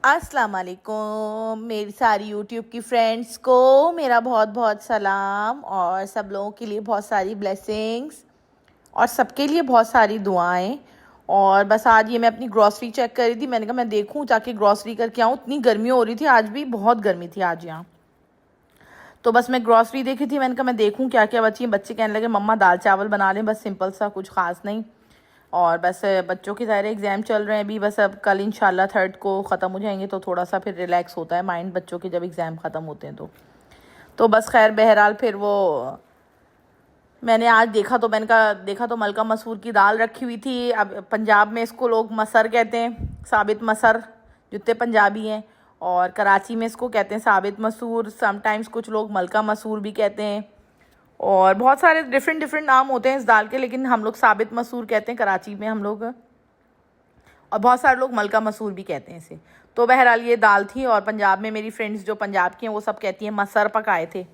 अस्सलाम वालेकुम मेरी सारी यूट्यूब की फ्रेंड्स को मेरा बहुत बहुत सलाम और सब लोगों के लिए बहुत सारी ब्लेसिंग्स और सबके लिए बहुत सारी दुआएं। और बस आज ये मैं अपनी ग्रॉसरी चेक कर रही थी। मैंने कहा मैं देखूं जाके ग्रॉसरी करके आऊँ। इतनी गर्मी हो रही थी, आज भी बहुत गर्मी थी आज यहाँ। तो बस मैं ग्रॉसरी देखी थी, मैंने कहा मैं देखूं क्या क्या बची है। बच्चे कहने लगे मम्मा दाल चावल बना लें, बस सिंपल सा, कुछ खास नहीं। और बस बच्चों के ज़ाहिर एग्ज़ाम चल रहे हैं अभी, बस अब कल इंशाल्लाह 3rd को ख़त्म हो जाएंगे तो थोड़ा सा फिर रिलैक्स होता है माइंड बच्चों के जब एग्ज़ाम ख़त्म होते हैं तो बस खैर बहरहाल फिर वो मैंने आज देखा तो मैंने कहा देखा तो मलका मसूर की दाल रखी हुई थी। अब पंजाब में इसको लोग मसर कहते हैं, साबित मसर, जितने पंजाबी हैं। और कराची में इसको कहते हैं साबित मसूर, समटाइम्स कुछ लोग मलका मसूर भी कहते हैं। और बहुत सारे डिफरेंट डिफरेंट नाम होते हैं इस दाल के, लेकिन हम लोग साबित मसूर कहते हैं कराची में हम लोग, और बहुत सारे लोग मलका मसूर भी कहते हैं इसे। तो बहरहाल ये दाल थी। और पंजाब में मेरी फ्रेंड्स जो पंजाब की हैं वो सब कहती हैं मसर पकाए थे,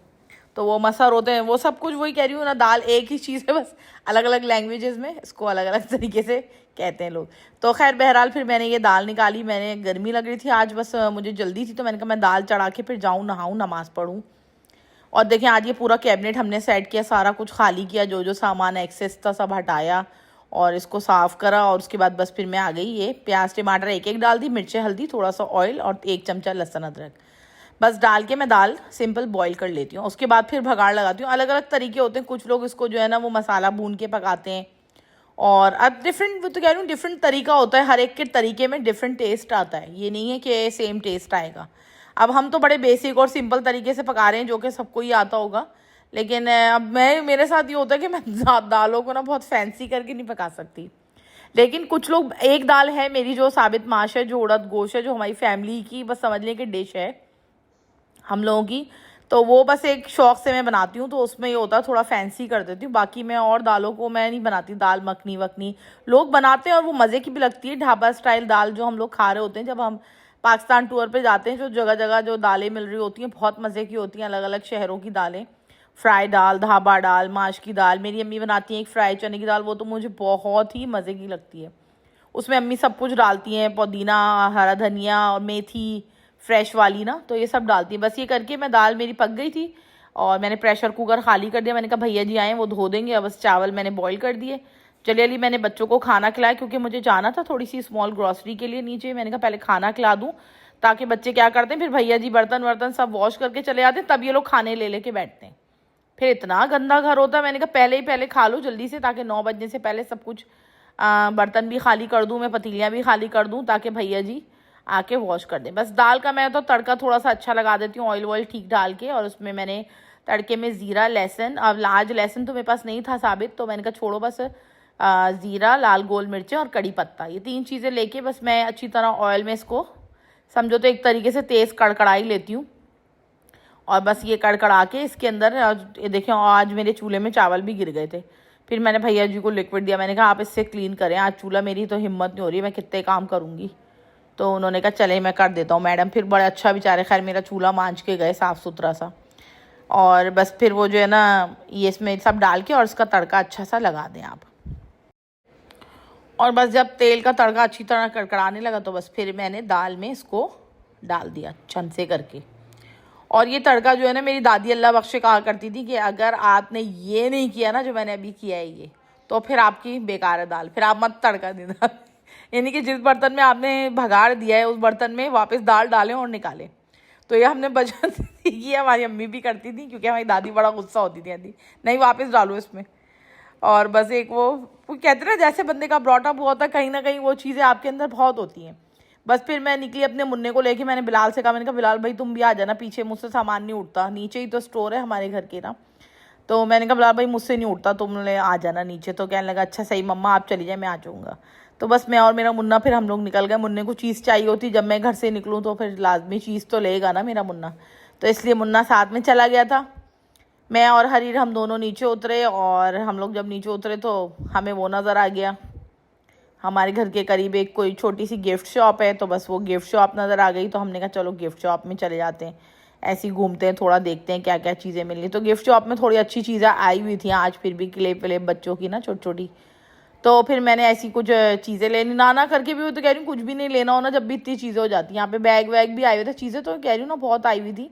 तो वो मसर होते हैं। वो सब कुछ वही कह रही हूँ ना, दाल एक ही चीज़ है, बस अलग अलग लैंग्वेजेस में इसको अलग अलग तरीके से कहते हैं लोग। तो खैर बहरहाल फिर मैंने ये दाल निकाली। मैंने गर्मी लग रही थी आज, बस मुझे जल्दी थी तो मैंने कहा मैं दाल चढ़ा के फिर जाऊँ नहाऊँ नमाज़ पढ़ूँ। और देखें आज ये पूरा कैबिनेट हमने सेट किया, सारा कुछ खाली किया, जो जो सामान एक्सेस था सब हटाया और इसको साफ़ करा। और उसके बाद बस फिर मैं आ गई। ये प्याज टमाटर एक एक डाल दी, मिर्चें हल्दी, थोड़ा सा ऑयल और 1 चमचा लहसुन अदरक बस डाल के मैं दाल सिंपल बॉईल कर लेती हूँ। उसके बाद फिर भगाड़ लगाती हूँ। अलग अलग तरीके होते हैं, कुछ लोग इसको जो है ना वो मसाला भून के पकाते हैं। और अब डिफरेंट, वो तो कह रही हूँ डिफरेंट तरीका होता है, हर एक के तरीके में डिफरेंट टेस्ट आता है, ये नहीं है कि सेम टेस्ट आएगा। अब हम तो बड़े बेसिक और सिंपल तरीके से पका रहे हैं जो कि सबको ही आता होगा, लेकिन अब मेरे साथ ये होता है कि मैं दालों को ना बहुत फैंसी करके नहीं पका सकती। लेकिन कुछ लोग, एक दाल है मेरी जो साबित माश है, जो उड़द गोश्त है, जो हमारी फैमिली की बस समझ लें कि डिश है हम लोगों की, तो वो बस एक शौक़ से मैं बनाती हूँ। तो उसमें ये होता है थोड़ा फैंसी कर देती हूँ। बाकी मैं और दालों को मैं नहीं बनाती। दाल मखनी वखनी लोग बनाते हैं और वो मज़े की भी लगती है, ढाबा स्टाइल दाल जो हम लोग खा रहे होते हैं जब हम पाकिस्तान टूर पे जाते हैं। जो जगह जगह जो दालें मिल रही होती हैं बहुत मज़े की होती हैं, अलग अलग शहरों की दालें। फ्राई दाल, ढाबा दाल, माश की दाल, मेरी अम्मी बनाती हैं एक फ्राई चने की दाल, वो तो मुझे बहुत ही मज़े की लगती है। उसमें अम्मी सब कुछ डालती हैं, पुदीना, हरा धनिया और मेथी फ्रेश वाली ना, तो ये सब डालती है। बस ये करके मैं, दाल मेरी पक गई थी और मैंने प्रेशर कुकर खाली कर दिया। मैंने कहा भैया जी आए वो धो देंगे। अब बस चावल मैंने बॉईल कर दिए। चलिए अली मैंने बच्चों को खाना खिलाया क्योंकि मुझे जाना था थोड़ी सी स्मॉल ग्रॉसरी के लिए नीचे। मैंने कहा पहले खाना खिला दूँ ताकि बच्चे क्या करते हैं, फिर भैया जी बर्तन वर्तन सब वॉश करके चले जाते हैं, तब ये लोग खाने ले लेके बैठते हैं। फिर इतना गंदा घर होता है, मैंने कहा पहले ही पहले खा लो जल्दी से, ताकि 9 बजने से पहले सब कुछ बर्तन भी खाली कर दूँ, मैं पतीलियाँ भी खाली कर दूँ ताकि भैया जी आके वॉश कर दें। बस दाल का मैं तो तड़का थोड़ा सा अच्छा लगा देती हूँ, ऑयल वॉयल ठीक डाल के। और उसमें मैंने तड़के में ज़ीरा, लहसुन, अब आज लहसुन तो मेरे पास नहीं था साबित, तो मैंने कहा छोड़ो, बस ज़ीरा, लाल गोल मिर्चें और कड़ी पत्ता, ये 3 चीज़ें लेके बस मैं अच्छी तरह ऑयल में इसको समझो तो एक तरीके से तेज़ कड़कड़ाई लेती हूँ। और बस ये कड़कड़ा के इसके अंदर, ये देखिए आज मेरे चूल्हे में चावल भी गिर गए थे। फिर मैंने भैया जी को लिक्विड दिया, मैंने कहा आप इससे क्लीन करें, आज चूल्हा मेरी तो हिम्मत नहीं हो रही, मैं कितने काम करूँगी। तो उन्होंने कहा चले मैं कर देता हूँ मैडम। फिर बड़ा अच्छा बेचारे खैर मेरा चूल्हा मांझ के गए साफ़ सुथरा सा। और बस फिर वो जो है ना ये इसमें सब डाल के और इसका तड़का अच्छा सा लगा दें आप। और बस जब तेल का तड़का अच्छी तरह कड़कड़ाने लगा तो बस फिर मैंने दाल में इसको डाल दिया छन से करके। और ये तड़का जो है ना, मेरी दादी अल्लाह बख्शे कहा करती थी कि अगर आपने ये नहीं किया ना जो मैंने अभी किया है ये, तो फिर आपकी बेकार है दाल, फिर आप मत तड़का देना। यानी कि जिस बर्तन में आपने भगाड़ दिया है उस बर्तन में वापस दाल डालें और निकालें। तो ये हमने बचपन से सीखी है, हमारी अम्मी भी करती थी क्योंकि हमारी दादी बड़ा गुस्सा होती थी, आती नहीं वापस डालो इसमें। और बस एक वो कहते ना जैसे बंदे का ब्रॉटअप हुआ था, कहीं ना कहीं वो चीज़ें आपके अंदर बहुत होती हैं। बस फिर मैं निकली अपने मुन्ने को लेके, मैंने बिलाल से कहा, मैंने कहा बिलाल भाई तुम भी आ जाना पीछे, मुझसे सामान नहीं उठता, नीचे ही तो स्टोर है हमारे घर के ना। तो मैंने कहा बिलाल भाई मुझसे नहीं उठता, तुम ले आ जाना नीचे। तो कहने लगा अच्छा सही मम्मा आप चली जाए मैं आ जाऊँगा। तो बस मैं और मेरा मुन्ना फिर हम लोग निकल गए। मुन्ने को चीज़ चाहिए होती, जब मैं घर से निकलूँ तो फिर लाजमी चीज़ तो लेगा ना मेरा मुन्ना, तो इसलिए मुन्ना साथ में चला गया था। मैं और हरीर हम दोनों नीचे उतरे। और हम लोग जब नीचे उतरे तो हमें वो नज़र आ गया, हमारे घर के करीब एक कोई छोटी सी गिफ्ट शॉप है, तो बस वो गिफ्ट शॉप नज़र आ गई। तो हमने कहा चलो गिफ्ट शॉप में चले जाते हैं, ऐसे ही घूमते हैं, थोड़ा देखते हैं क्या क्या चीज़ें मिल रही। तो गिफ्ट शॉप में थोड़ी अच्छी चीज़ें आई हुई थी आज, फिर भी क्लिप विलेप बच्चों की ना छोटी छोटी, तो फिर मैंने ऐसी कुछ चीज़ें लेनी, ना करके भी वो तो कह रही हूँ कुछ भी नहीं लेना हो ना जब भी इतनी चीज़ें हो जाती हैं। यहाँ पे बैग वैग भी आए हुए थे, चीज़ें तो कह रही हूँ ना बहुत आई हुई थी।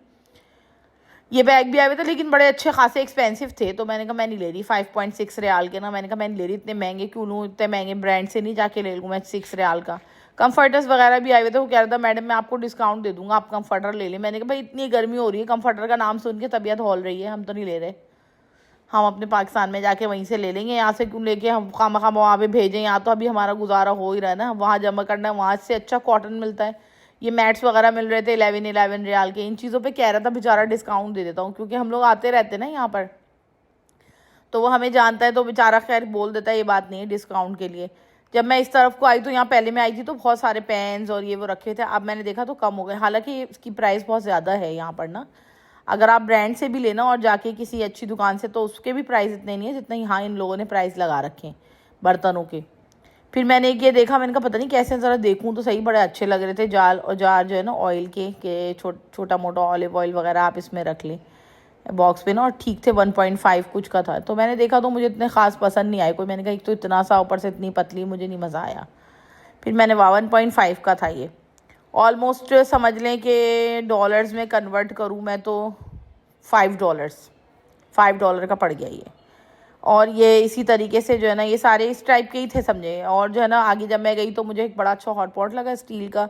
ये बैग भी आए हुए थे लेकिन बड़े अच्छे खासे एक्सपेंसिव थे, तो मैंने कहा मैं नहीं ले रही 5.6 रियाल के ना। मैंने कहा मैं नहीं ले रही, इतने महंगे क्यों लूँ, इतने महंगे ब्रांड से नहीं जाके ले लूँ मैं 6 रियाल का। कंफर्टर्स वगैरह भी आए हुए थे, वो कह रहा था मैडम मैं आपको डिस्काउंट दे दूंगा, आप कंफर्टर ले लें। मैंने कहा भाई इतनी गर्मी हो रही है, कंफर्टर का नाम सुन के तबीयत हौल रही है, हम तो नहीं ले रहे, हम अपने पाकिस्तान में जाके वहीं से ले लेंगे, यहाँ से क्यों लेके हम खामा खामा वहाँ पे भेजें। यहाँ तो अभी हमारा गुजारा हो ही रहा है ना, वहाँ जमा करना है, वहाँ से अच्छा कॉटन मिलता है। ये मैट्स वगैरह मिल रहे थे 11 रियाल के, इन चीज़ों पे कह रहा था बेचारा डिस्काउंट दे देता हूँ, क्योंकि हम लोग आते रहते हैं ना यहाँ पर, तो वो हमें जानता है, तो बेचारा खैर बोल देता है, ये बात नहीं है डिस्काउंट के लिए। जब मैं इस तरफ को आई तो यहाँ पहले मैं आई थी तो बहुत सारे पेन्स और ये वो रखे थे, अब मैंने देखा तो कम हो गए। हालांकि इसकी प्राइस बहुत ज़्यादा है यहाँ पर ना, अगर आप ब्रांड से भी लेना और जाके किसी अच्छी दुकान से, तो उसके भी प्राइस इतने नहीं है जितना यहाँ इन लोगों ने प्राइस लगा रखे हैं बर्तनों के। फिर मैंने एक ये देखा, मैंने कहा पता नहीं कैसे, ज़रा देखूँ तो सही, बड़े अच्छे लग रहे थे जाल और जार जो है ना ऑयल के छोटा मोटा ऑलिव ऑयल वगैरह आप इसमें रख लें बॉक्स पे ना, और ठीक थे 1.5 कुछ का था। तो मैंने देखा तो मुझे इतने ख़ास पसंद नहीं आए कोई, मैंने कहा एक तो इतना सा ऊपर से इतनी पतली, मुझे नहीं मज़ा आया। फिर मैंने 1.5 का था ये, ऑलमोस्ट समझ लें कि डॉलर्स में कन्वर्ट करूँ मैं तो $5 का पड़ गया ये। और ये इसी तरीके से जो है ना ये सारे इस टाइप के ही थे समझे। और जो है ना आगे जब मैं गई तो मुझे एक बड़ा अच्छा हॉट पॉट लगा स्टील का,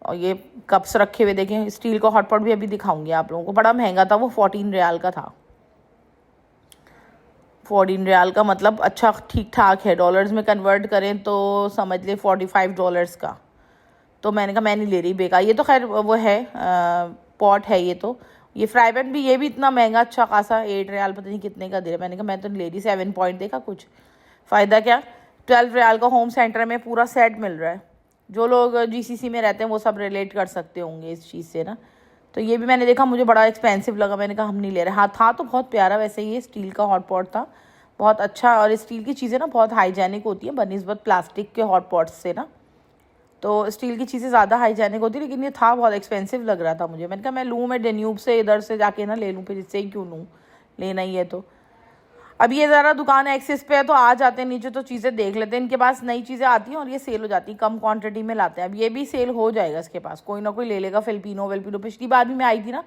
और ये कप्स रखे हुए देखें, स्टील का हॉट पॉट भी अभी दिखाऊंगी आप लोगों को, बड़ा महंगा था वो, 14 रियाल का था। 14 रियाल का मतलब अच्छा ठीक ठाक है, डॉलर्स में कन्वर्ट करें तो समझ ले $45 का। तो मैंने कहा मैं नहीं ले रही, बेकार। ये तो खैर वो है पॉट है ये तो, ये फ्राई पैन भी, ये भी इतना महंगा अच्छा खासा 8 रियाल पता नहीं कितने का दे रहा। मैंने कहा मैं तो नहीं ले रही, 7 पॉइंट देखा कुछ फ़ायदा क्या, 12 रियाल का होम सेंटर में पूरा सेट मिल रहा है। जो लोग जीसीसी में रहते हैं वो सब रिलेट कर सकते होंगे इस चीज़ से ना। तो ये भी मैंने देखा, मुझे बड़ा एक्सपेंसिव लगा, मैंने कहा हम नहीं ले रहे। हाँ था तो बहुत प्यारा, वैसे ये स्टील का हॉट पॉट था बहुत अच्छा, और स्टील की चीज़ें ना बहुत हाइजेनिक होती हैं बनिस्बत प्लास्टिक के हॉट पॉट्स से ना, तो स्टील की चीज़ें ज़्यादा हाइजेनिक होती है। लेकिन ये था बहुत एक्सपेंसिव लग रहा था मुझे, मैंने कहा मैं लूँ, मैं डेन्यूब से इधर से जाके ना ले लूँ, फिर इससे ही क्यों लूँ, लेना ही है तो। अब ये ज़रा दुकान एक्सेस पे है तो आ जाते हैं नीचे तो चीज़ें देख लेते हैं, इनके पास नई चीज़ें आती हैं और ये सेल हो जाती हैं, कम क्वांटिटी में लाते हैं। अब ये भी सेल हो जाएगा, इसके पास कोई ना कोई ले लेगा। फिलिपिनो वेल्पिनो, पिछली बार भी मैं आई थी ना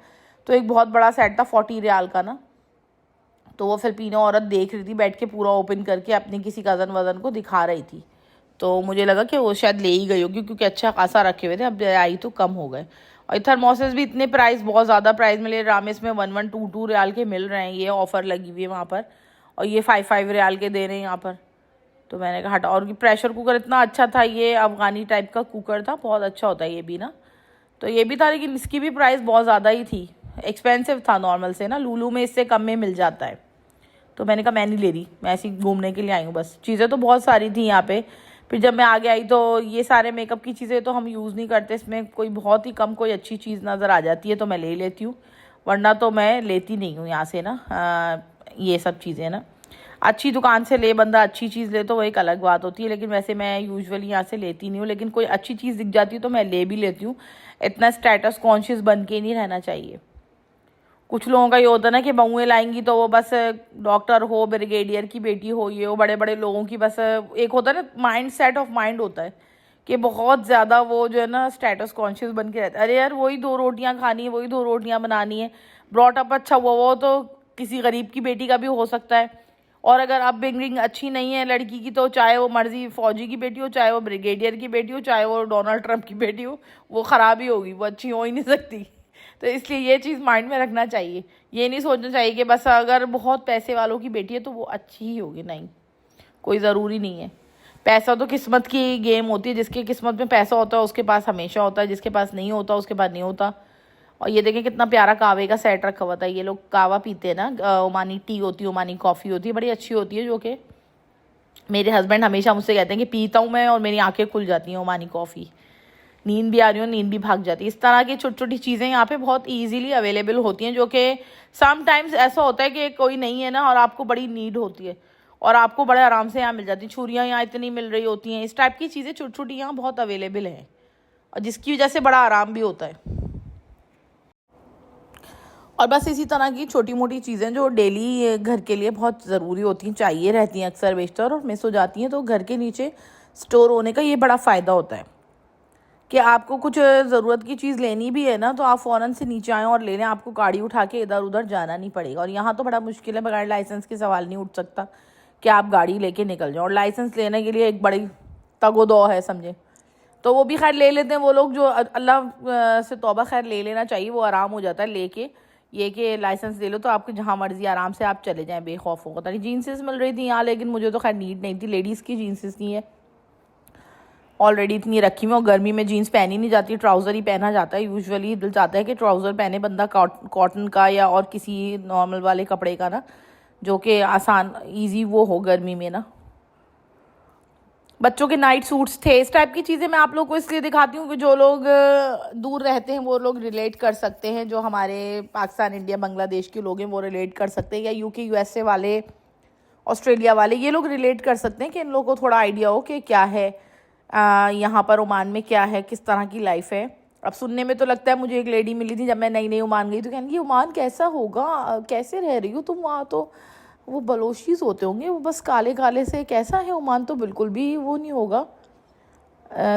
तो एक बहुत बड़ा सेट था 40 रियाल का ना, तो वो फिलिपिनो औरत देख रही थी बैठ के, पूरा ओपन करके अपनी किसी कज़न वज़न को दिखा रही थी, तो मुझे लगा कि वो शायद ले ही गई होगी क्योंकि अच्छा खासा रखे हुए थे। अब आई तो कम हो गए। और थर्मोसेस भी इतने प्राइस, बहुत ज़्यादा प्राइस मिले, रामेस में 1122 रियाल के मिल रहे हैं, ये ऑफ़र लगी हुई है वहाँ पर, और ये 5 रियाल के दे रहे हैं यहाँ पर। तो मैंने कहा हटा। और प्रेशर कुकर इतना अच्छा था, ये अफ़गानी टाइप का कुकर था, बहुत अच्छा होता है ये भी ना, तो ये भी था, लेकिन इसकी भी प्राइस बहुत ज़्यादा ही थी, एक्सपेंसिव था नॉर्मल से ना, लूलू में इससे कम में मिल जाता है। तो मैंने कहा मैं नहीं ले रही, मैं ऐसे ही घूमने के लिए आई हूँ बस। चीज़ें तो बहुत सारी थी यहाँ पे। फिर जब मैं आगे आई तो ये सारे मेकअप की चीज़ें तो हम यूज़ नहीं करते, इसमें कोई बहुत ही कम कोई अच्छी चीज़ नज़र आ जाती है तो मैं ले लेती हूँ, वरना तो मैं लेती नहीं हूँ यहाँ से ना। ये सब चीज़ें ना अच्छी दुकान से ले बंदा, अच्छी चीज़ ले तो वो एक अलग बात होती है, लेकिन वैसे मैं यूजुअली यहाँ से लेती नहीं हूँ। लेकिन कोई अच्छी चीज़ दिख जाती है तो मैं ले भी लेती हूँ, इतना स्टेटस कॉन्शियस बन के नहीं रहना चाहिए। कुछ लोगों का ये होता है ना कि बहुएं लाएंगी तो वो बस डॉक्टर हो, ब्रिगेडियर की बेटी हो, ये हो, बड़े बड़े लोगों की बस एक होता है ना माइंड सेट ऑफ माइंड होता है कि बहुत ज़्यादा वो जो है ना स्टेटस कॉन्शियस बन के रहता है। अरे यार वही 2 रोटियां खानी है, वही 2 रोटियां बनानी है, ब्रॉट अप अच्छा हुआ वो तो किसी गरीब की बेटी का भी हो सकता है। और अगर अपब्रिंगिंग अच्छी नहीं है लड़की की, तो चाहे वो मर्जी फौजी की बेटी हो, चाहे वो ब्रिगेडियर की बेटी हो, चाहे वो डोनाल्ड ट्रंप की बेटी हो, वो ख़राब ही होगी, वो अच्छी हो ही नहीं सकती। तो इसलिए ये चीज़ माइंड में रखना चाहिए, ये नहीं सोचना चाहिए कि बस अगर बहुत पैसे वालों की बेटी है तो वो अच्छी ही होगी, नहीं, कोई ज़रूरी नहीं है। पैसा तो किस्मत की गेम होती है, जिसकी किस्मत में पैसा होता है उसके पास हमेशा होता है, जिसके पास नहीं होता उसके पास नहीं होता। और ये देखें कितना प्यारा कावे का सेट रखा हुआ था, ये लोग कावा पीते हैं ना, ओमानी टी होती है, ओमानी कॉफ़ी होती है, बड़ी अच्छी होती है, जो कि मेरे हस्बैंड हमेशा मुझसे कहते हैं कि पीता हूँ मैं और मेरी आंखें खुल जाती हैं ओमानी कॉफ़ी, नींद भी आ रही हो, नींद भी भाग जाती है। इस तरह की छोटी छोटी चीज़ें यहाँ पे बहुत इजीली अवेलेबल होती हैं, जो कि समटाइम्स ऐसा होता है कि कोई नहीं है ना और आपको बड़ी नीड होती है और आपको बड़े आराम से यहाँ मिल जाती हैं। छुरियाँ यहाँ इतनी मिल रही होती हैं, इस टाइप की चीज़ें छोटी छोटी यहाँ बहुत अवेलेबल हैं, और जिसकी वजह से बड़ा आराम भी होता है। और बस इसी तरह की छोटी मोटी चीज़ें जो डेली घर के लिए बहुत ज़रूरी होती हैं, चाहिए रहती हैं अक्सर बेशतर और मिस हो जाती हैं। तो घर के नीचे स्टोर होने का ये बड़ा फ़ायदा होता है कि आपको कुछ ज़रूरत की चीज़ लेनी भी है ना, तो आप फ़ौरन से नीचे आएँ और ले लें, आपको गाड़ी उठा के इधर उधर जाना नहीं पड़ेगा। और यहाँ तो बड़ा मुश्किल है, बगैर लाइसेंस के सवाल नहीं उठ सकता कि आप गाड़ी लेके निकल जाओ। और लाइसेंस लेने के लिए एक बड़ी तगोदो है समझे। तो वो भी खैर ले लेते हैं वो लोग, जो अल्लाह से तौबा खैर ले लेना चाहिए, वो आराम हो जाता है लेके। ये कि लाइसेंस ले लो तो आपको जहाँ मर्जी आराम से आप चले जाएं बेखौफ होगा। ताकि जीन्सेस मिल रही थी यहाँ, लेकिन मुझे तो खैर नीड नहीं थी, लेडीज़ की जीन्सेस नहीं है ऑलरेडी इतनी रखी हुई। और गर्मी में जीन्स पहनी नहीं जाती, ट्राउज़र ही पहना जाता है। यूजुअली दिल चाहता है कि ट्राउज़र पहने बंदा कॉटन का या और किसी नॉर्मल वाले कपड़े का ना, जो कि आसान ईजी वो हो गर्मी में ना। बच्चों के नाइट सूट्स थे, इस टाइप की चीज़ें मैं आप लोग को इसलिए दिखाती हूँ कि जो लोग दूर रहते हैं वो लोग रिलेट कर सकते हैं। जो हमारे पाकिस्तान, इंडिया, बांग्लादेश के लोग हैं वो रिलेट कर सकते हैं, या यूके, यूएसए वाले, ऑस्ट्रेलिया वाले, ये लोग रिलेट कर सकते हैं कि इन लोगों को थोड़ा आइडिया हो कि क्या है यहाँ पर ओमान में क्या है, किस तरह की लाइफ है। अब सुनने में तो लगता है, मुझे एक लेडी मिली थी जब मैं नई नई ओमान गई, तो कहने ओमान कैसा होगा, कैसे रह रही हो तुम वहाँ, तो वो बलोशीज होते होंगे, वो बस काले काले से, कैसा है ओमान, तो बिल्कुल भी वो नहीं होगा,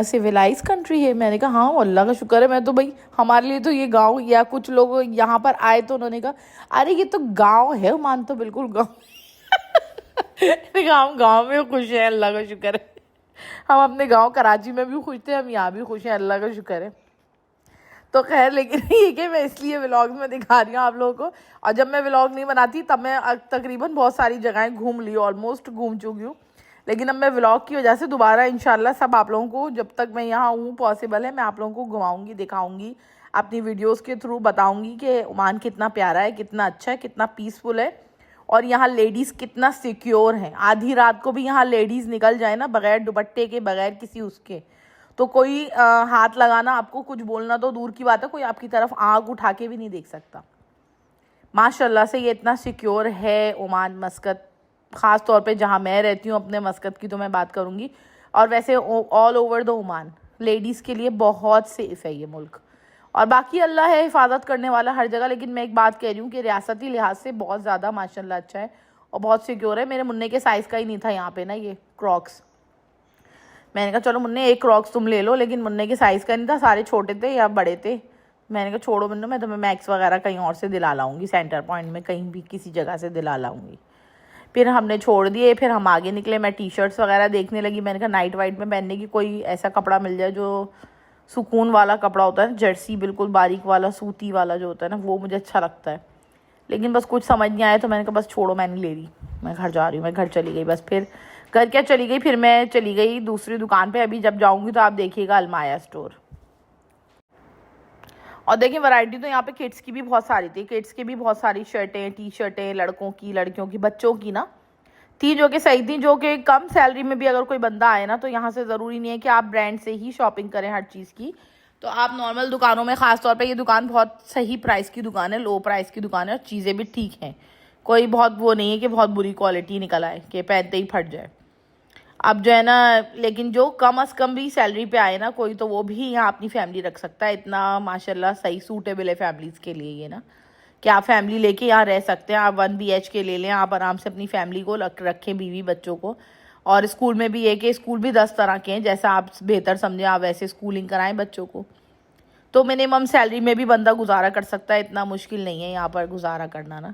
सिविलाइज कंट्री है। मैंने कहा हाँ अल्लाह का शुक्र है। मैं तो भाई हमारे लिए तो ये गांव, या कुछ लोग यहाँ पर आए तो उन्होंने कहा अरे ये तो गांव है, ओमान तो बिल्कुल गांव। हम गांव में खुश हैं, अल्लाह का शुक्र है। हम अपने गांव कराची में भी खुश थे, हम यहाँ भी खुश हैं, अल्लाह का शुक्र है। तो खैर, लेकिन ये कि मैं इसलिए व्लॉग में दिखा रही हूँ आप लोगों को। और जब मैं व्लॉग नहीं बनाती तब मैं तकरीबन बहुत सारी जगहें घूम ली, ऑलमोस्ट घूम चुकी हूँ। लेकिन अब मैं व्लॉग की वजह से दोबारा इंशाल्लाह सब आप लोगों को, जब तक मैं यहाँ हूँ पॉसिबल है, मैं आप लोगों को घुमाऊँगी, दिखाऊँगी, अपनी वीडियोज़ के थ्रू बताऊँगी कि ओमान कितना प्यारा है, कितना अच्छा है, कितना पीसफुल है। और यहाँ लेडीज़ कितना सिक्योर हैं। आधी रात को भी यहाँ लेडीज़ निकल जाए ना, बग़ैर दुपट्टे के, बग़ैर किसी उसके, तो कोई हाथ लगाना, आपको कुछ बोलना तो दूर की बात है, कोई आपकी तरफ आँख उठा के भी नहीं देख सकता। माशाल्लाह से ये इतना सिक्योर है ओमान, मस्कत, ख़ास तौर पे जहाँ मैं रहती हूँ, अपने मस्कत की तो मैं बात करूँगी। और वैसे all over the Oman ladies के लिए बहुत सेफ़ है ये मुल्क। और बाकी अल्लाह है हिफाजत करने वाला हर जगह। लेकिन मैं एक बात कह रही हूँ कि रियासती लिहाज से बहुत ज़्यादा माशाल्लाह अच्छा है और बहुत सिक्योर है। मेरे मुन्ने के साइज़ का ही नहीं था यहाँ पे ना ये क्रॉक्स। मैंने कहा चलो मुन्ने एक क्रॉक्स तुम ले लो, लेकिन मुन्ने के साइज़ का नहीं था, सारे छोटे थे या बड़े थे। मैंने कहा छोड़ो मुन्ने, मैं तुम्हें मैक्स वगैरह कहीं और से दिला लाऊंगी, सेंटर पॉइंट में कहीं भी किसी जगह से दिला लाऊंगी। फिर हमने छोड़ दिए, फिर हम आगे निकले। मैं टी शर्ट्स वगैरह देखने लगी। मैंने कहा नाइट वाइट में पहनने की कोई ऐसा कपड़ा मिल जाए जो सुकून वाला कपड़ा होता है, जर्सी बिल्कुल बारीक वाला, सूती वाला जो होता है ना, वो मुझे अच्छा लगता है। लेकिन बस कुछ समझ नहीं आया, तो मैंने कहा बस छोड़ो, मैं नहीं ले रही, मैं घर जा रही हूँ। मैं घर चली गई बस। फिर घर क्या चली गई, फिर मैं चली गई दूसरी दुकान पे। अभी जब जाऊँगी तो आप देखिएगा अलमाया स्टोर। और देखिए वैरायटी तो यहाँ पे किड्स की भी बहुत सारी थी। किड्स की भी बहुत सारी शर्टें, टी शर्टें, लड़कों की, लड़कियों की, बच्चों की ना थी, जो कि सही थी। जो कि कम सैलरी में भी अगर कोई बंदा आए ना, तो यहाँ से ज़रूरी नहीं है कि आप ब्रांड से ही शॉपिंग करें हर चीज़ की। तो आप नॉर्मल दुकानों में, ख़ास तौर पे ये दुकान बहुत सही प्राइस की दुकान है, लो प्राइस की दुकान है, और चीज़ें भी ठीक हैं। कोई बहुत वो नहीं है कि बहुत बुरी क्वालिटी निकल आए कि पहनते ही फट जाए। अब जो है ना, लेकिन जो कम अज़ कम भी सैलरी पे आए ना कोई, तो वो भी यहाँ अपनी फैमिली रख सकता है। इतना माशाल्लाह सही सूटेबल है फैमिलीज़ के लिए ये ना, कि आप फैमिली लेके यहाँ रह सकते हैं। आप 1 BHK ले लें, आप आराम से अपनी फैमिली को रखें, बीवी बच्चों को। और स्कूल में भी ये कि स्कूल भी 10 तरह के हैं, जैसा आप बेहतर समझें आप वैसे स्कूलिंग कराएं बच्चों को। तो मिनिमम सैलरी में भी बंदा गुजारा कर सकता है, इतना मुश्किल नहीं है यहाँ पर गुजारा करना ना।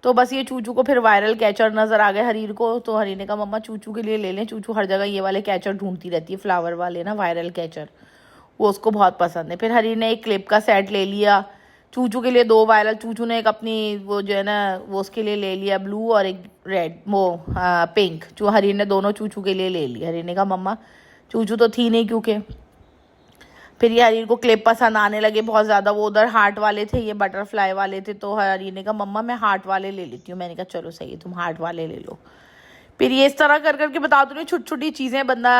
तो बस ये चूचू को फिर वायरल कैचर नज़र आ गए हरीर को, तो हरीर ने कहा मम्मा चूचू के लिए ले लें। चूचू हर जगह ये वाले कैचर ढूंढती रहती है, फ्लावर वाले ना, वायरल कैचर, वो उसको बहुत पसंद है। फिर हरीर ने एक क्लिप का सेट ले लिया चूचू के लिए, 2 वायरल। चूचू ने एक अपनी वो जो है ना वो उसके लिए ले लिया ब्लू, और एक रेड, वो पिंक। जो हरीर ने दोनों चूचू के लिए ले ली। हरीर ने कहा मम्मा चूचू तो थी नहीं क्योंकि। फिर ये हरीर को क्लिप पसंद आने लगे बहुत ज़्यादा। वो उधर हार्ट वाले थे, ये बटरफ्लाई वाले थे। तो हरीर ने कहा मम्मा मैं हार्ट वाले ले लेती हूँ। मैंने कहा चलो सही है, तुम हार्ट वाले ले लो। फिर ये इस तरह कर करके बता दूँ, छोटी छोटी चीज़ें, बंदा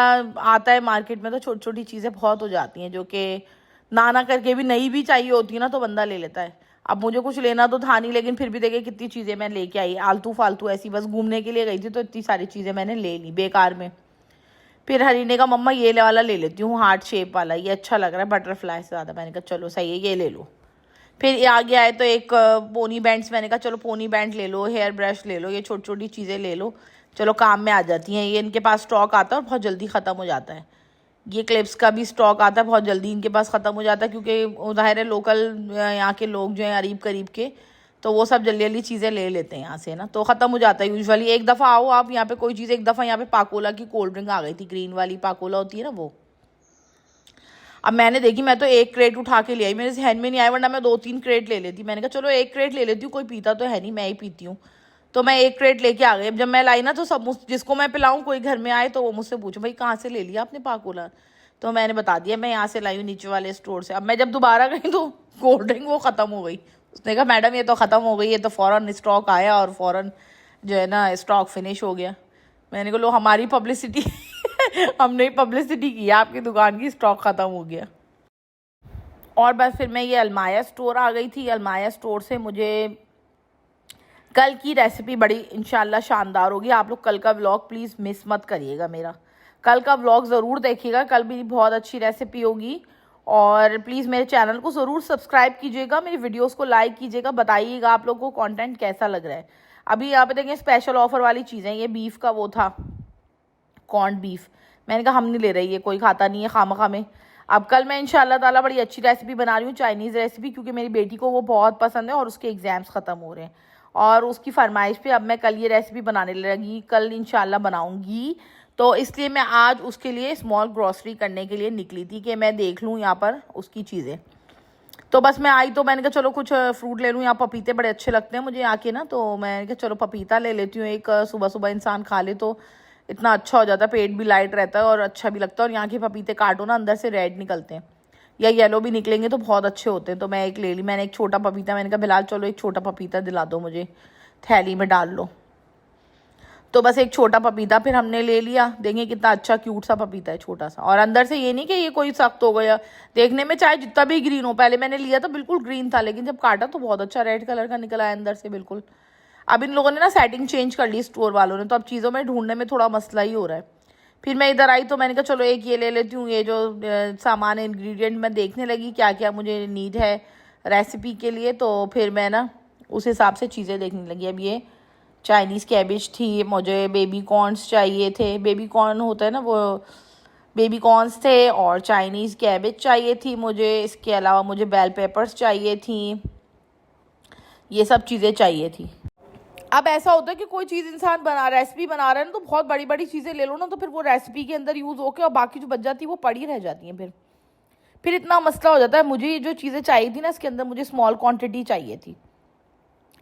आता है मार्केट में तो छोटी छोटी चीज़ें बहुत हो जाती हैं, जो कि ना करके भी नई भी चाहिए होती है ना, तो बंदा ले लेता है। अब मुझे कुछ लेना तो था नहीं, लेकिन फिर भी देखे कितनी चीज़ें मैं लेके आई, आलतू फालतू ऐसी, बस घूमने के लिए गई थी तो इतनी सारी चीज़ें मैंने ले ली बेकार में। फिर हरी ने कहा मम्मा ये वाला ले लेती हूँ, हार्ट शेप वाला, ये अच्छा लग रहा है बटरफ्लाई से ज़्यादा। मैंने कहा चलो सही है, ये ले लो। फिर आगे आए तो एक पोनी बैंड्स, मैंने कहा चलो पोनी बैंड ले लो, हेयर ब्रश ले लो, ये छोटी छोटी चीज़ें ले लो, चलो काम में आ जाती हैं। ये इनके पास स्टॉक आता है और बहुत जल्दी ख़त्म हो जाता है। ये क्लिप्स का भी स्टॉक आता है, बहुत जल्दी इनके पास ख़त्म हो जाता है, क्योंकि ज़ाहिर है लोकल यहाँ के लोग जो हैं करीब करीब के, तो वो सब जल्दी जल्दी चीज़ें ले लेते हैं यहाँ से ना, तो ख़त्म हो जाता है यूजुअली। एक दफ़ा आओ आप यहाँ पे कोई चीज़, एक दफ़ा यहाँ पे पाकोला की कोल्ड ड्रिंक आ गई थी, ग्रीन वाली पाकोला होती है ना वो। अब मैंने देखी, मैं तो एक क्रेट उठा के ले आई, मेरे जहन में नहीं आया, वरना मैं 2-3 क्रेट ले लेती। मैंने कहा चलो एक क्रेट ले लेती हूँ, कोई पीता तो है नहीं, मैं ही पीती हूँ। तो मैं एक क्रेट लेके आ गई। अब जब मैं लाई ना तो सब जिसको मैं पिलाऊँ, कोई घर में आए तो वो मुझसे पूछे भाई कहाँ से ले लिया आपने पाकोला। तो मैंने बता दिया मैं यहाँ से लाई हूँ, नीचे वाले स्टोर से। अब मैं जब दोबारा गई तो कोल्ड ड्रिंक वो ख़त्म हो गई। उसने कहा मैडम ये तो ख़त्म हो गई, ये तो फ़ौरन स्टॉक आया और फ़ौरन जो है ना स्टॉक फिनिश हो गया। मैंने कहा लो हमारी पब्लिसिटी हमने पब्लिसिटी की, आपकी दुकान की स्टॉक ख़त्म हो गया। और बस फिर मैं ये अलमाया स्टोर आ गई थी। अलमाया स्टोर से मुझे कल की रेसिपी बड़ी इंशाल्लाह शानदार होगी। आप लोग कल का व्लॉग प्लीज़ मिस मत करिएगा मेरा, कल का व्लॉग ज़रूर देखिएगा, कल भी बहुत अच्छी रेसिपी होगी। और प्लीज़ मेरे चैनल को ज़रूर सब्सक्राइब कीजिएगा, मेरी वीडियोस को लाइक कीजिएगा, बताइएगा आप लोगों को कंटेंट कैसा लग रहा है। अभी यहाँ पे देखें स्पेशल ऑफ़र वाली चीज़ें, ये बीफ का वो था कॉर्न बीफ, मैंने कहा हम नहीं ले रही है, कोई खाता नहीं है खामखा में। अब कल मैं इंशाल्लाह ताला बड़ी अच्छी रेसिपी बना रही हूँ, चाइनीज़ रेसिपी, क्योंकि मेरी बेटी को वो बहुत पसंद है और उसके एग्ज़ाम्स ख़त्म हो रहे हैं और उसकी फरमाइश पे अब मैं कल ये रेसिपी बनाने लगी, कल इंशाल्लाह बनाऊँगी। तो इसलिए मैं आज उसके लिए स्मॉल ग्रॉसरी करने के लिए निकली थी कि मैं देख लूँ यहाँ पर उसकी चीज़ें। तो बस मैं आई तो मैंने कहा चलो कुछ फ्रूट ले लूँ, यहाँ पपीते बड़े अच्छे लगते हैं मुझे यहाँ के ना, तो मैंने कहा चलो पपीता ले लेती हूँ एक, सुबह सुबह इंसान खा ले तो इतना अच्छा हो जाता है, पेट भी लाइट रहता है और अच्छा भी लगता है। और यहाँ के पपीते काटो ना अंदर से रेड निकलते हैं या येलो भी निकलेंगे तो बहुत अच्छे होते हैं। तो मैं एक ले ली, मैंने एक छोटा पपीता, मैंने कहा बिलाल चलो एक छोटा पपीता दिला दो मुझे, थैली में डाल लो। तो बस एक छोटा पपीता फिर हमने ले लिया। देखें कितना अच्छा क्यूट सा पपीता है, छोटा सा, और अंदर से ये नहीं कि ये कोई सख्त हो गया, देखने में चाहे जितना भी ग्रीन हो, पहले मैंने लिया था बिल्कुल ग्रीन था, लेकिन जब काटा तो बहुत अच्छा रेड कलर का निकला है अंदर से बिल्कुल। अब इन लोगों ने ना सेटिंग चेंज कर ली स्टोर वालों ने, तो अब चीज़ों में ढूंढने में थोड़ा मसला ही हो रहा है। फिर मैं इधर आई तो मैंने कहा चलो एक ये ले लेती हूँ, ये जो सामान इंग्रेडिएंट मैं देखने लगी क्या क्या मुझे नीड है रेसिपी के लिए, तो फिर मैं ना उस हिसाब से चीज़ें देखने लगी। अब ये चाइनीज़ कैबेज थी, मुझे बेबी कॉर्न्स चाहिए थे, बेबी कॉर्न होता है ना वो, बेबी कॉर्न्स थे, और चाइनीज़ कैबेज चाहिए थी मुझे। इसके अलावा मुझे बेल पेपर्स चाहिए थी, ये सब चीज़ें चाहिए थी। अब ऐसा होता है कि कोई चीज़ इंसान रेसिपी बना रहा है ना, तो बहुत बड़ी बड़ी चीज़ें ले लो ना, तो फिर वो रेसिपी के अंदर यूज़ होके और बाकी जो बच जाती है वो पड़ी रह जाती हैं। फिर इतना मसला हो जाता है। मुझे जो चीज़ें चाहिए थी ना इसके अंदर मुझे स्मॉल क्वांटिटी चाहिए थी।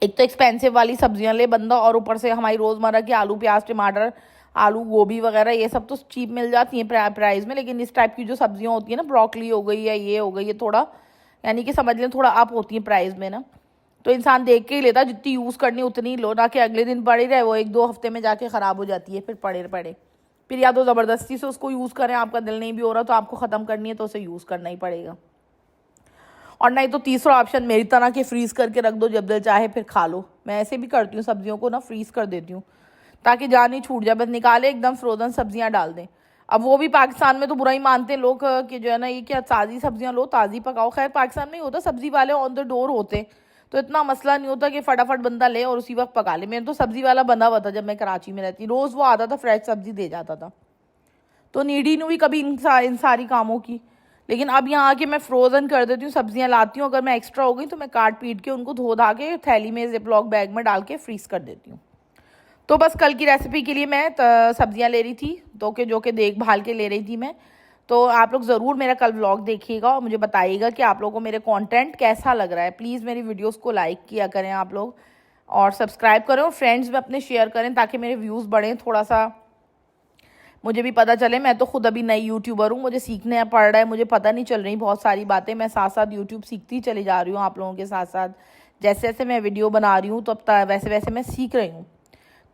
एक तो एक्सपेंसिव वाली सब्जियां ले बंदा, और ऊपर से हमारी रोज़मर्रा की आलू प्याज टमाटर आलू गोभी वगैरह ये सब तो चीप मिल जाती हैं प्राइस में, लेकिन इस टाइप की जो सब्जियां होती हैं ना, ब्रोकली हो गई या ये हो गई, ये थोड़ा यानी कि समझ लें थोड़ा अप होती हैं प्राइस में ना, तो इंसान देख के ही लेता, जितनी यूज़ करनी उतनी ही लो, ना कि अगले दिन पड़ी रहे, वो 1-2 हफ्ते में जाके ख़राब हो जाती है फिर पड़े फिर या तो ज़बरदस्ती से उसको यूज़ करें, आपका दिल नहीं भी हो रहा तो आपको ख़त्म करनी है तो उसे यूज़ करना ही पड़ेगा। और नहीं तो तीसरा ऑप्शन मेरी तरह के फ्रीज़ करके रख दो, जब दिल चाहे फिर खा लो। मैं ऐसे भी करती हूँ, सब्जियों को ना फ्रीज़ कर देती हूँ ताकि जान ही छूट जाए, बस निकाले एकदम फ्रोज़न सब्जियाँ डाल दें। अब वो भी पाकिस्तान में तो बुरा ही मानते हैं लोग कि जो है ना ये क्या ताज़ी सब्जियाँ लो ताज़ी पकाओ। खैर पाकिस्तान में ही होता, सब्ज़ी वाले ऑन द डोर होते तो इतना मसला नहीं होता कि फटाफट बंदा ले और उसी वक्त पका ले। मेरे तो सब्ज़ी वाला बंदा हुआ था जब मैं कराची में रहती, रोज़ वो आता था फ्रेश सब्ज़ी दे जाता था, तो नीड ही नहीं हुई कभी इन सारी कामों की। लेकिन अब यहाँ आके मैं फ्रोज़न कर देती हूँ, सब्जियाँ लाती हूँ, अगर मैं एक्स्ट्रा हो गई तो मैं काट पीट के उनको धो धा के थैली में जिपलॉक बैग में डाल के फ्रीज़ कर देती हूँ। तो बस कल की रेसिपी के लिए मैं सब्जियाँ ले रही थी, तो जो कि देखभाल के ले रही थी मैं। तो आप लोग ज़रूर मेरा कल व्लॉग देखिएगा और मुझे बताइएगा कि आप लोगों को मेरे कंटेंट कैसा लग रहा है। प्लीज़ मेरी वीडियोस को लाइक किया करें आप लोग, और सब्सक्राइब करें और फ्रेंड्स में अपने शेयर करें ताकि मेरे व्यूज़ बढ़ें, थोड़ा सा मुझे भी पता चले। मैं तो खुद अभी नई यूट्यूबर हूँ, मुझे सीखने पड़ रहा है, मुझे पता नहीं चल रही बहुत सारी बातें। मैं साथ साथ यूट्यूब सीखती चली जा रही हूँ आप लोगों के साथ साथ, जैसे जैसे मैं वीडियो बना रही हूँ तो अब वैसे वैसे मैं सीख रही हूँ।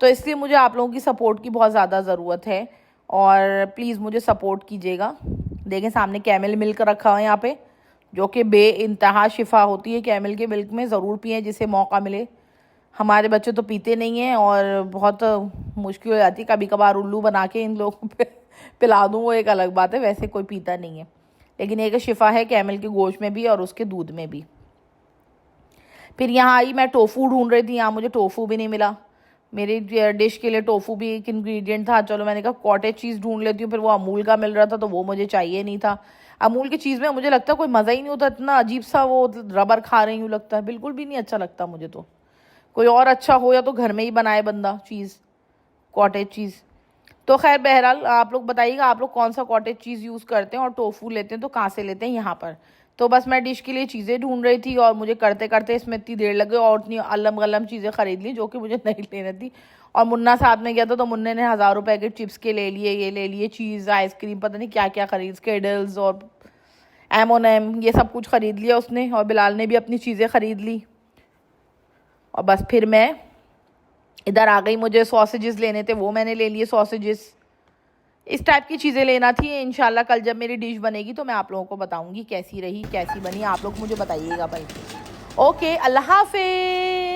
तो इसलिए मुझे आप लोगों की सपोर्ट की बहुत ज़्यादा ज़रूरत है, और प्लीज़ मुझे सपोर्ट कीजिएगा। देखें सामने कैमल मिल्क रखा है यहाँ पे, जो कि बे इंतहा शिफा होती है कैमल के मिल्क में, ज़रूर पिएँ जिसे मौका मिले। हमारे बच्चे तो पीते नहीं हैं और बहुत मुश्किल हो जाती है, कभी कभार उल्लू बना के इन लोगों पे पिला दूँ वो एक अलग बात है, वैसे कोई पीता नहीं है। लेकिन एक शिफा है कैमल के गोश्त में भी और उसके दूध में भी। फिर यहाँ आई, मैं टोफू ढूंढ रही थी, यहाँ मुझे टोफू भी नहीं मिला। मेरी डिश के लिए टोफू भी एक इंग्रेडिएंट था। चलो मैंने कहा कॉटेज चीज़ ढूंढ लेती हूँ, फिर वो अमूल का मिल रहा था तो वो मुझे चाहिए नहीं था। अमूल की चीज़ में मुझे लगता है कोई मज़ा ही नहीं होता, इतना अजीब सा वो रबर खा रही हूँ लगता है, बिल्कुल भी नहीं अच्छा लगता मुझे तो। कोई और अच्छा हो या तो घर में ही बनाए बंदा चीज़, कॉटेज चीज़। तो खैर बहरहाल आप लोग बताइएगा आप लोग कौन सा कॉटेज चीज़ यूज़ करते हैं और टोफू लेते हैं तो कहाँ से लेते हैं यहाँ पर। तो बस मैं डिश के लिए चीज़ें ढूंढ रही थी और मुझे करते करते इसमें इतनी देर लग गई और इतनी अलम गलम चीज़ें खरीद ली जो कि मुझे नहीं लेनी थी। और मुन्ना साथ में गया था तो मुन्ने ने 1000 पैकेट चिप्स के ले लिए, ये ले लिए, चीज़, आइसक्रीम, पता नहीं क्या क्या खरीद, स्केडल्स और एमोनेम, ये सब कुछ ख़रीद लिया उसने। और बिलाल ने भी अपनी चीज़ें ख़रीद ली। और बस फिर मैं इधर आ गई, मुझे सॉसेजेस लेने थे वो मैंने ले लिए सॉसेजेस। इस टाइप की चीज़ें लेना थी। इंशाल्लाह कल जब मेरी डिश बनेगी तो मैं आप लोगों को बताऊंगी कैसी रही, कैसी बनी, आप लोग मुझे बताइएगा भाई। ओके, अल्लाह हाफिज़।